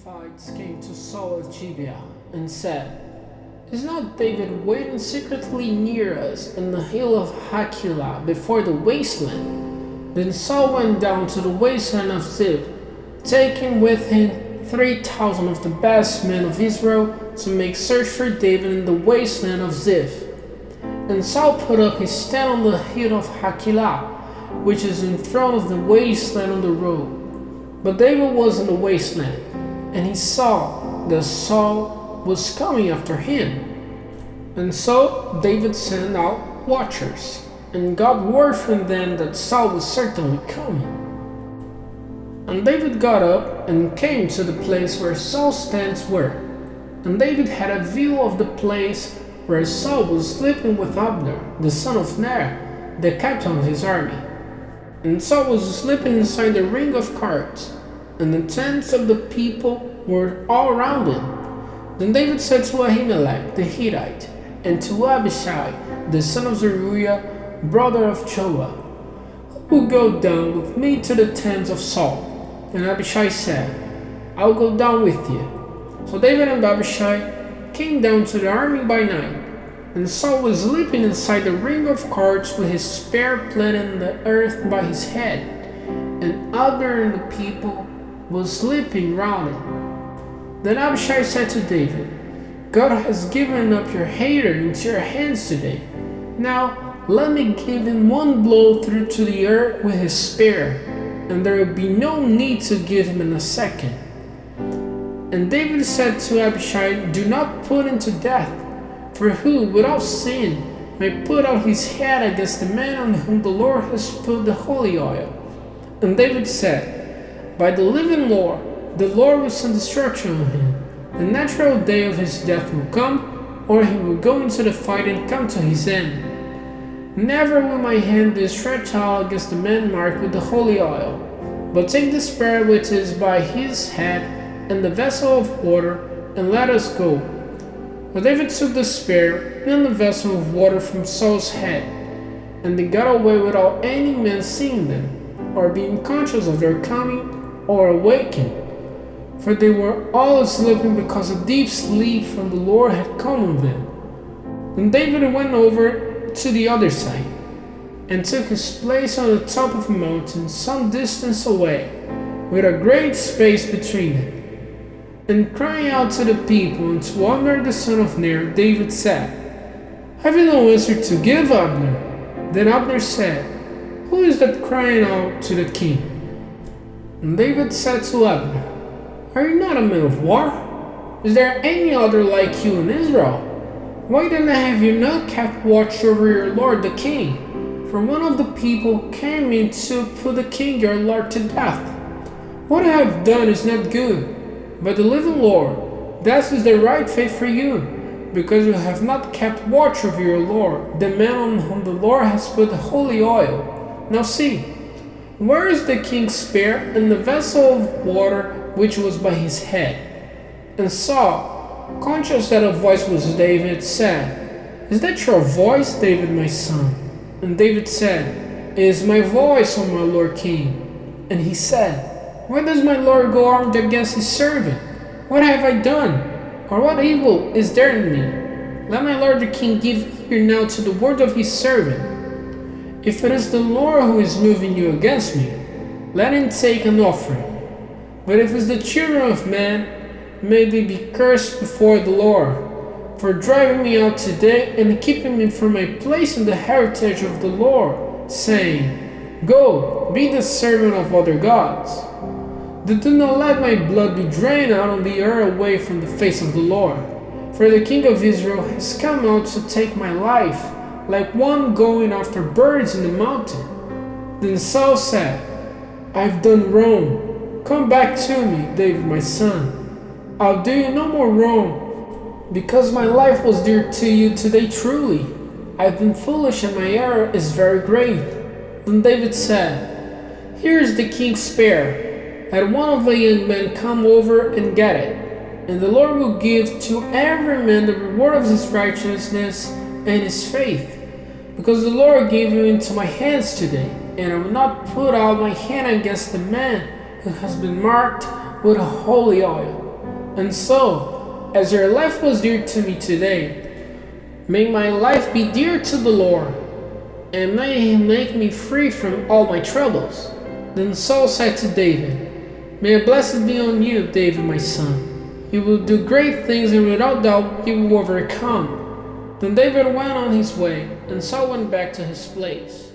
Nephites came to Saul of Gibeah and said, "Is not David waiting secretly near us in the hill of Hachilah before the wasteland?" Then Saul went down to the wasteland of Ziph, taking with him 3,000 of the best men of Israel to make search for David in the wasteland of Ziph. And Saul put up his tent on the hill of Hachilah, which is in front of the wasteland on the road. But David was in the wasteland, and he saw that Saul was coming after him. And so David sent out watchers, and got word from them that Saul was certainly coming. And David got up and came to the place where Saul's tents were. And David had a view of the place where Saul was sleeping with Abner, the son of Ner, the captain of his army. And Saul was sleeping inside the ring of carts, and the tents of the people were all around him. Then David said to Ahimelech the Hittite, and to Abishai the son of Zeruiah, brother of Joab, "Who will go down with me to the tents of Saul?" And Abishai said, "I will go down with you." So David and Abishai came down to the army by night, and Saul was sleeping inside the ring of carts with his spear planted in the earth by his head, and Abner and the people was sleeping round him. Then Abishai said to David, "God has given up your hater into your hands today. Now let me give him one blow through to the earth with his spear, and there will be no need to give him a second." And David said to Abishai, "Do not put him to death, for who, without sin, may put out his head against the man on whom the Lord has put the holy oil?" And David said, "By the living Lord, the Lord will send destruction on him. The natural day of his death will come, or he will go into the fight and come to his end. Never will my hand be stretched out against the man marked with the holy oil. But take the spear which is by his head and the vessel of water, and let us go." But David took the spear and the vessel of water from Saul's head, and they got away without any man seeing them, or being conscious of their coming, or awakened, for they were all sleeping because a deep sleep from the Lord had come on them. Then David went over to the other side, and took his place on the top of a mountain some distance away, with a great space between them. And crying out to the people and to Abner the son of Ner, David said, "Have you no answer to give, Abner?" Then Abner said, "Who is that crying out to the king?" And David said to Abner, "Are you not a man of war? Is there any other like you in Israel? Why then have you not kept watch over your lord the king? For one of the people came in to put the king your lord to death. What I have done is not good. By the living Lord, that is the right fate for you, because you have not kept watch over your lord, the man on whom the Lord has put the holy oil. Now see, where is the king's spear and the vessel of water which was by his head?" And Saul, conscious that a voice was David, said, "Is that your voice, David, my son?" And David said, "It is my voice, O my lord king." And he said, "Why does my lord go armed against his servant? What have I done? Or what evil is there in me? Let my lord the king give ear now to the word of his servant. If it is the Lord who is moving you against me, let him take an offering. But if it is the children of men, may they be cursed before the Lord, for driving me out today and keeping me from my place in the heritage of the Lord, saying, 'Go, be the servant of other gods.' Do not let my blood be drained out on the earth away from the face of the Lord. For the king of Israel has come out to take my life, like one going after birds in the mountain." Then Saul said, "I've done wrong. Come back to me, David my son. I'll do you no more wrong, because my life was dear to you today truly. I've been foolish and my error is very great." Then David said, "Here is the king's spear. Let one of the young men come over and get it, and the Lord will give to every man the reward of his righteousness and his faith, because the Lord gave you into my hands today, and I will not put out my hand against the man who has been marked with a holy oil." And so, as your life was dear to me today, may my life be dear to the Lord, and may He make me free from all my troubles. Then Saul said to David, May a blessing be on you, David, my son. You will do great things, and without doubt you will overcome. Then David went on his way, and Saul went back to his place.